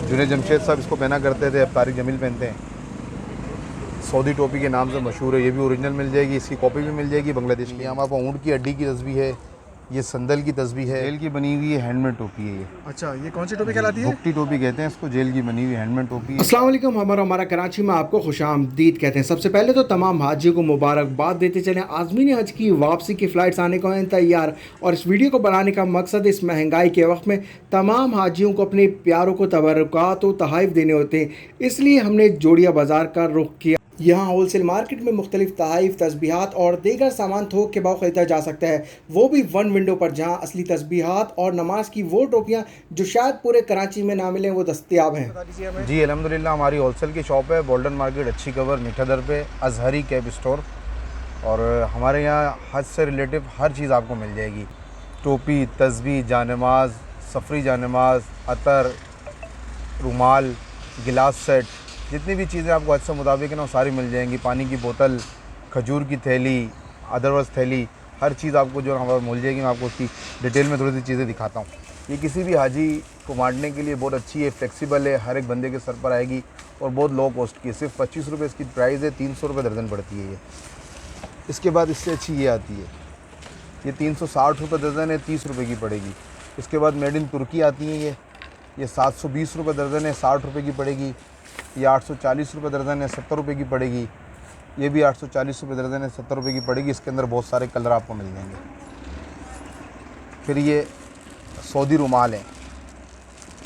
जुनैद जमशेद साहब इसको पहना करते थे, अब तारिक जमील पहनते हैं। सऊदी टोपी के नाम से मशहूर है। ये भी ओरिजिनल मिल जाएगी, इसकी कॉपी भी मिल जाएगी बांग्लादेश की। हमारे पास ऊँट की हड्डी की तस्बीर है, ये संदल की तस्बीर है, जेल की बनी हुई है, हैंडमेड टोपी है ये। अच्छा, ये कौन सी टोपी कहलाती है? भुगटी टोपी कहते हैं इसको, जेल की बनी हुई हैंडमेड टोपी है। अस्सलाम वालेकुम, हमारा कराची में आपको खुशामदीद कहते हैं। सबसे पहले तो तमाम हाजियों को मुबारकबाद देते चलें। आज़मीन हज की वापसी की फ़्लाइट्स आने को हैं तैयार, और इस वीडियो को बनाने का मकसद इस महंगाई के वक्त में तमाम हाजियों को अपने प्यारों को तबरुकात व तहाइफ देने होते हैं, इसलिए हमने जोड़िया बाज़ार का रुख किया। यहाँ होलसेल मार्केट में मुख्तलिफ तहाइफ, तस्बीहात और दीगर सामान थोक के भाव ख़रीदा जा सकता है, वो भी वन विंडो पर, जहाँ असली तस्बीहात और नमाज की वो टोपियाँ जो शायद पूरे कराची में ना मिलें वो दस्तयाब हैं। जी अल्हम्दुलिल्लाह, हमारी होलसेल की शॉप है, बोल्डन मार्केट, अच्छी कवर, मीठा दर पे, अजहरी कैब स्टोर। और हमारे यहाँ हज से रिलेटिव हर चीज़ आपको मिल जाएगी। टोपी, तस्बीह, जानमाज, सफरी जानमाज, अतर, रुमाल, गिलास सेट, जितनी भी चीज़ें आपको हज से मुताबिक है ना वो सारी मिल जाएंगी। पानी की बोतल, खजूर की थैली, अदरवाइज थैली, हर चीज़ आपको जो हमारे मिल जाएगी। मैं आपको उसकी डिटेल में थोड़ी सी चीज़ें दिखाता हूँ। ये किसी भी हाजी को बांटने के लिए बहुत अच्छी है, फ्लेक्सिबल है, हर एक बंदे के सर पर आएगी और बहुत लो कॉस्ट की है। सिर्फ 25 रुपये इसकी प्राइस है, 300 रुपये दर्जन पड़ती है ये। इसके बाद इससे अच्छी ये आती है, ये 360 रुपये दर्जन है, 30 रुपये की पड़ेगी। इसके बाद मेड इन तुर्की आती है ये 720 रुपये दर्जन है, 60 रुपये की पड़ेगी। ये 840 रुपये दर्जन है, 70 रुपये की पड़ेगी। ये भी 840 रुपये दर्जन है, 70 रुपये की पड़ेगी। इसके अंदर बहुत सारे कलर आपको मिल जाएंगे। फिर ये सऊदी रुमाल हैं,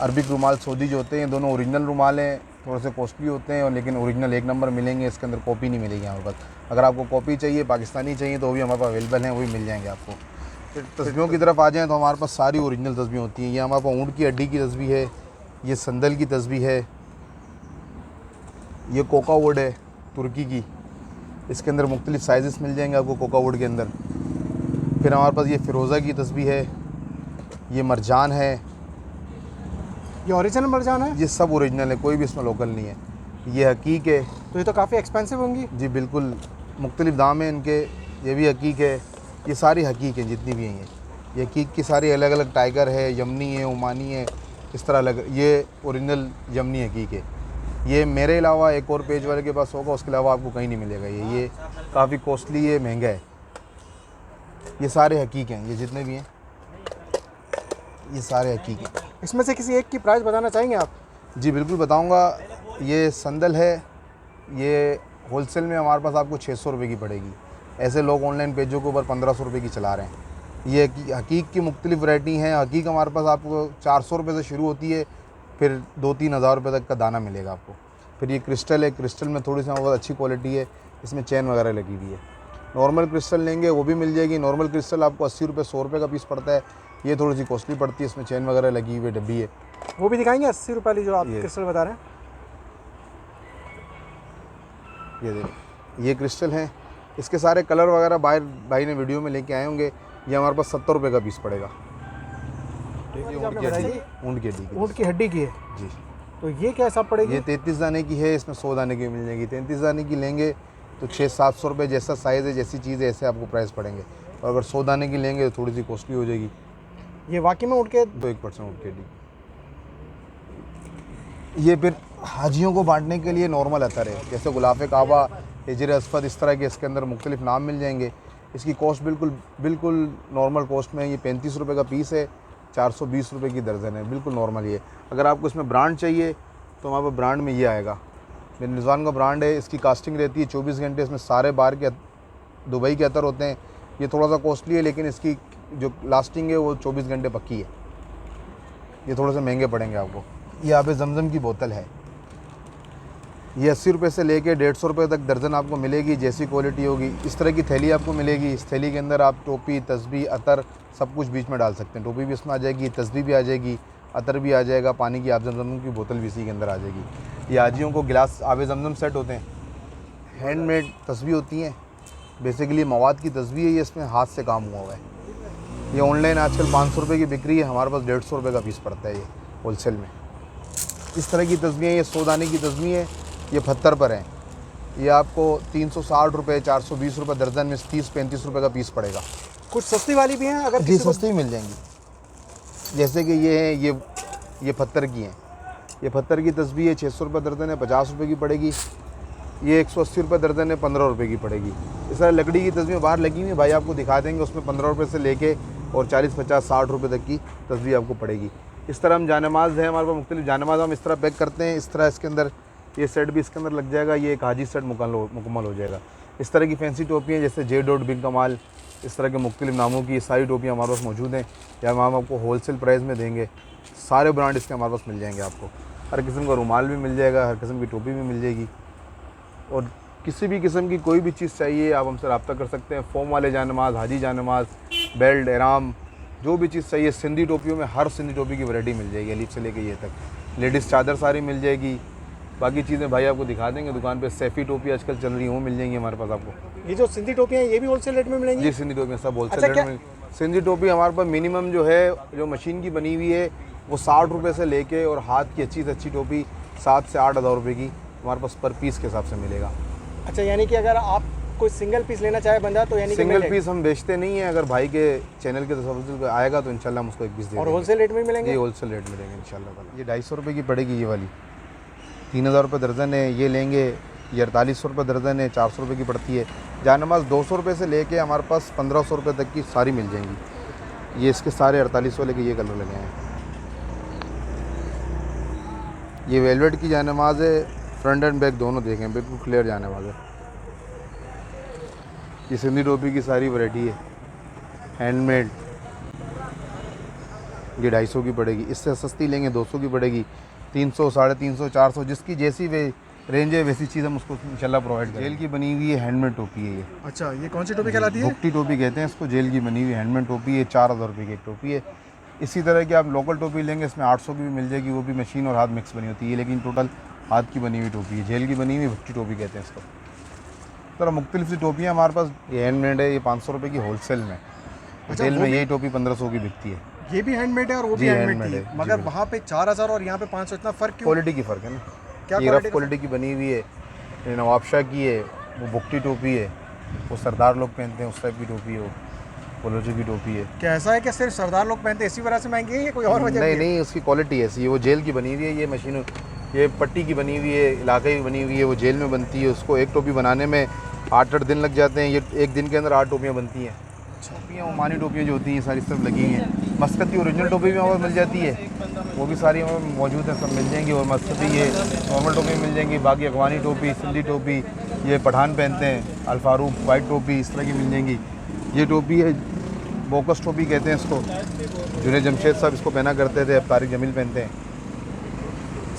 अरबिक रुमाल सऊदी जो होते हैं, ये दोनों ओरिजिनल रुमाल हैं, थोड़े से कॉस्टली होते हैं और लेकिन ओरिजिनल एक नंबर मिलेंगे। इसके अंदर कॉपी नहीं मिलेगी हमारे पास। अगर आपको कॉपी चाहिए, पाकिस्तानी चाहिए, तो वो भी हमारे पास अवेलेबल हैं, वो भी मिल जाएंगे आपको। फिर तस्बीहों की तरफ आ जाएँ तो हमारे पास सारी ओरिजिनल तस्बीह होती हैं। ये हमारे पास ऊँट की हड्डी की तस्बीह है, ये संदल की तस्बीह है, ये कोका वुड है तुर्की की। इसके अंदर मुख्तलिफ साइज़ मिल जाएंगे आपको कोका वुड के अंदर। फिर हमारे पास ये फ़िरोज़ा की तस्बीह है, ये मरजान है। ये ओरिजिनल मरजान है? ये सब ओरिजिनल है, कोई भी इसमें लोकल नहीं है। ये हकीक है। तो ये तो काफ़ी एक्सपेंसिव होंगी। जी बिल्कुल, मुख्तलिफ दाम है इनके। ये भी हकीक है, ये सारी हकीक है जितनी भी हैं ये हकीक की सारी अलग अलग। टाइगर है, यमनी है, ओमानी है, इस तरह अलग। ये ओरिजिनल यमनी हकीक है। ये मेरे अलावा एक और पेज वाले के पास होगा, उसके अलावा आपको कहीं नहीं मिलेगा। ये काफ़ी कॉस्टली है, महंगा है। ये सारे हकीक हैं, ये जितने भी हैं ये सारे हकीक हैं। इसमें से किसी एक की प्राइस बताना चाहेंगे आप? जी बिल्कुल बताऊंगा। ये संदल है, ये होलसेल में हमारे पास आपको 600 रुपये की पड़ेगी। ऐसे लोग ऑनलाइन पेजों के ऊपर 1500 रुपये की चला रहे हैं। ये हकीक की मुख्तलिफ वैरायटी हैं। हकीक हमारे पास आपको 400 रुपये से शुरू होती है, फिर 2-3 हज़ार रुपये तक का दाना मिलेगा आपको। फिर ये क्रिस्टल है, क्रिस्टल में थोड़ी सी बहुत अच्छी क्वालिटी है, इसमें चैन वगैरह लगी हुई है। नॉर्मल क्रिस्टल लेंगे वो भी मिल जाएगी। नॉर्मल क्रिस्टल आपको 80 रुपये 100 रुपये का पीस पड़ता है। ये थोड़ी सी कॉस्टली पड़ती है, इसमें चैन वगैरह लगी हुई डब्बी है। वो भी दिखाएंगे 80 रुपये वाली जो आप क्रिस्टल बता रहे हैं? ये देखिए, ये क्रिस्टल हैं, इसके सारे कलर वगैरह भाई ने वीडियो में लेके आए होंगे। ये हमारे पास 70 रुपये का पीस पड़ेगा। ऊँट की हड्डी की है जी। तो ये क्या हिसाब पड़ेगी? ये 33 दाने की है, इसमें 100 दाने की मिल जाएगी। 33 दाने की लेंगे तो 600-700 रुपये, जैसा साइज़ है, जैसी चीज़ है, ऐसे आपको प्राइस पड़ेंगे। और अगर 100 दाने की लेंगे तो थोड़ी सी कॉस्टली हो जाएगी। ये वाकई में ऊँट के तो 1% ऊँट की हड्डी। ये फिर हाजियों को बांटने के लिए नॉर्मल अतर है, जैसे गुलाफ़े काबा, हिजर अस्फद, इस तरह के इसके अंदर मुख्तलिफ नाम मिल जाएंगे। इसकी कॉस्ट बिल्कुल नॉर्मल कॉस्ट में है। ये 35 रुपये का पीस है, 420 रुपये की दर्जन है, बिल्कुल नॉर्मल ये। अगर आपको इसमें ब्रांड चाहिए तो हमारे पास ब्रांड में ये आएगा, मेरे निज़ान का ब्रांड है। इसकी कास्टिंग रहती है 24 घंटे। इसमें सारे बाहर के दुबई के अतर होते हैं। ये थोड़ा सा कॉस्टली है, लेकिन इसकी जो लास्टिंग है वो 24 घंटे पक्की है। ये थोड़े से महंगे पड़ेंगे आपको। ये आबे ज़मज़म की बोतल है, ये 80 रुपये से लेके 150 रुपये तक दर्जन आपको मिलेगी, जैसी क्वालिटी होगी। इस तरह की थैली आपको मिलेगी। इस थैली के अंदर आप टोपी, तस्बीह, अतर सब कुछ बीच में डाल सकते हैं। टोपी भी इसमें आ जाएगी, तस्बीह भी आ जाएगी, अतर भी आ जाएगा, पानी की आब ज़मज़म की बोतल भी इसी के अंदर आ जाएगी। ये हाजियों को गिलास आबे ज़मज़म सेट होते हैं, हैंडमेड तस्बीह होती हैं। बेसिकली मवाद की तस्बीह है, ये इसमें हाथ से काम हुआ हुआ है। ये ऑनलाइन आजकल 500 रुपये की बिक्री है, हमारे पास 150 रुपये का पीस पड़ता है ये होलसेल में। इस तरह की तस्बीहें, ये 100 दाने की तस्बीह है, ये 75 पर हैं। ये आपको 360 रुपये 420 रुपये दर्जन में 30-35 रुपये का पीस पड़ेगा। कुछ सस्ती वाली भी हैं? अगर जी सस्ती मिल जाएंगी, जैसे कि ये है, ये पत्थर की हैं, ये पत्थर की तस्बीह है, 600 रुपये दर्जन है, 50 रुपये की पड़ेगी। ये 180 रुपये दर्जन है, 15 रुपये की पड़ेगी। इस तरह लकड़ी की तस्बीह बाहर लगी हुई है, भाई आपको दिखा देंगे, उसमें 15 रुपये से लेके और 40, 50, 60 रुपये तक की तस्बीह आपको पड़ेगी। इस तरह हम जानमाज है, हमारे पास मुख्तलिफ जानमाज हम इस तरह पैक करते हैं। इस तरह इसके अंदर ये सेट भी इसके अंदर लग जाएगा, ये एक हाजी सेट मुकम्मल हो जाएगा। इस तरह की फैंसी टोपियाँ जैसे जे डॉट बिन कमाल, इस तरह के मुख्तलिफ नामों की सारी टोपियाँ हमारे पास मौजूद हैं, या हम आपको होलसेल प्राइस में देंगे। सारे ब्रांड इसके हमारे पास मिल जाएंगे आपको। हर किस्म का रुमाल भी मिल जाएगा, हर किस्म की टोपी भी मिल जाएगी, और किसी भी किस्म की कोई भी चीज़ चाहिए आप हमसे रब्ता कर सकते हैं। फोम वाले जानमाज, हाजी जानमाज, बेल्ट, एराम, जो भी चीज़ चाहिए। सिंधी टोपियों में हर सिंधी टोपी की वैरायटी मिल जाएगी, अलीफ से लेके ये तक। लेडीज़ चादर सारी मिल जाएगी। बाकी चीज़ें भाई आपको दिखा देंगे दुकान पे। सैफ़ी टोपी आजकल चल रही है, वो मिल जाएंगी हमारे पास आपको। ये जो सिंधी टोपियाँ हैं ये भी होलसेल रेट में मिलेंगी? जी, सिंधी टोपियाँ सब होलसेल अच्छा, रेट में। सिंधी टोपी हमारे पास मिनिमम जो है, जो मशीन की बनी हुई है, वो 60 रुपये से लेके, और हाथ की अच्छी से अच्छी टोपी 7 से 8 हज़ार रुपये की हमारे पास पर पीस के हिसाब से मिलेगा। अच्छा, यानी कि अगर आप कोई सिंगल पीस लेना चाहे बंदा तो यानी कि सिंगल पीस हम बेचते नहीं है। अगर भाई के चैनल के तसव्वुर से आएगा तो इंशाल्लाह हम उसको एक पीस दे और देंगे। होलसेल रेट में मिलेंगे? ये होलसेल रेट में देंगे इंशाल्लाह। ये 250 रुपये की पड़ेगी ये वाली, 3000 रुपये दर्जन है। ये लेंगे, ये 4800 रुपये दर्जन है, 400 रुपये की पड़ती है। जानमाज 200 रुपये से लेके हमारे पास 1500 रुपये तक की सारी मिल जाएंगी। ये इसके सारे 48 वाले के ये कलर लगे हैं। ये वेलवेट की जानमाज है, फ्रंट एंड बैक दोनों देखें, बिल्कुल क्लियर जानमाज है। ये सिंधी टोपी की सारी वैरायटी है, हैंडमेड। ये 250 की पड़ेगी। इससे सस्ती लेंगे 200 की पड़ेगी, 300, 350, 400, जिसकी जैसी वे रेंज है वैसी चीज़ हम उसको इंशाल्लाह प्रोवाइड करें। जेल की बनी हुई है, हैंडमेड टोपी है ये। अच्छा, ये कौन सी टोपी कहलाती है? भुगटी टोपी कहते हैं इसको। जेल की बनी हुई हैंडमेड टोपी है, 4000 रुपये की एक टोपी है। इसी तरह की आप लोकल टोपी लेंगे, इसमें 800 की भी मिल जाएगी, वो भी मशीन और हाथ मिक्स बनी होती है, लेकिन टोटल हाथ की बनी हुई टोपी है। जेल की बनी हुई भुगटी टोपी कहते हैं इसको। तरह मुख्तलिफ सी टोपियाँ हमारे पास। ये हैंडमेड है, ये 500 रुपये की होलसेल में। रिटेल में यही टोपी 1500 की बिकती है। ये भी हैंडमेड है और वो भी हैंडमेड है, मगर वहाँ पे 4000 और यहाँ पे 500, इतना फ़र्क क्यों? क्वालिटी की फ़र्क है ना। क्या ये रफ क्वालिटी की बनी हुई है, ये नवाबशाह की है, वो भुगटी टोपी है, वो सरदार लोग पहनते हैं उस टाइप की टोपी है, वो पोलोचो की टोपी है। क्या ऐसा है कि सिर्फ सरदार लोग पहनते हैं इसी वजह से महंगी है या कोई और वजह? नहीं, उसकी क्वालिटी ऐसी है। वो जेल की बनी हुई है, ये मशीन, ये पट्टी की बनी हुई है, इलाके की बनी हुई है, वो जेल में बनती है। उसको एक टोपी बनाने में 8-8 दिन लग जाते हैं। ये एक दिन के अंदर 8 टोपियाँ बनती हैं। टोपियाँ ओमानी टोपियाँ जो होती हैं सारी सब लगी हुई हैं। मस्कत की ओरिजिनल टोपी भी हमारे मिल जाती है, वो भी सारी हमें मौजूद है, सब मिल जाएंगी। और मस्कती ये नॉर्मल टोपी मिल जाएंगी। बाकी अफगानी टोपी, सिंधी टोपी, ये पठान पहनते हैं, अल-फारूक वाइट टोपी, इस तरह की मिल जाएंगी। ये टोपी है, बोकस टोपी कहते हैं इसको, जुनैद जमशेद साहब इसको पहना करते थे, अब तारिक जमील पहनते हैं।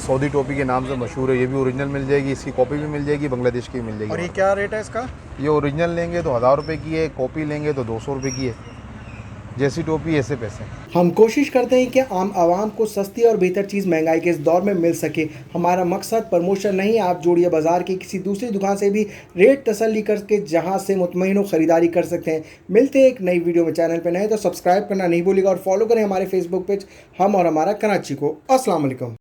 सऊदी टोपी के नाम से मशहूर है, ये भी ओरिजिनल मिल जाएगी, इसकी कॉपी भी मिल जाएगी, बांग्लादेश की भी मिल जाएगी। और ये क्या रेट है इसका? ये ओरिजिनल लेंगे तो 1000 रुपये की है, कॉपी लेंगे तो 200 रुपये की है। जैसी टोपी ऐसे पैसे। हम कोशिश करते हैं कि आम आवाम को सस्ती और बेहतर चीज़ महंगाई के इस दौर में मिल सके। हमारा मकसद प्रमोशन नहीं। आप जोड़िए बाज़ार की किसी दूसरी दुकान से भी रेट तसल्ली करके जहां से मुतमईन हो ख़रीदारी कर सकते हैं। मिलते हैं एक नई वीडियो में। चैनल पर नए तो सब्सक्राइब करना नहीं भूलिएगा और फॉलो करें हमारे फेसबुक पेज हम और हमारा कराची को। अस्सलाम वालेकुम।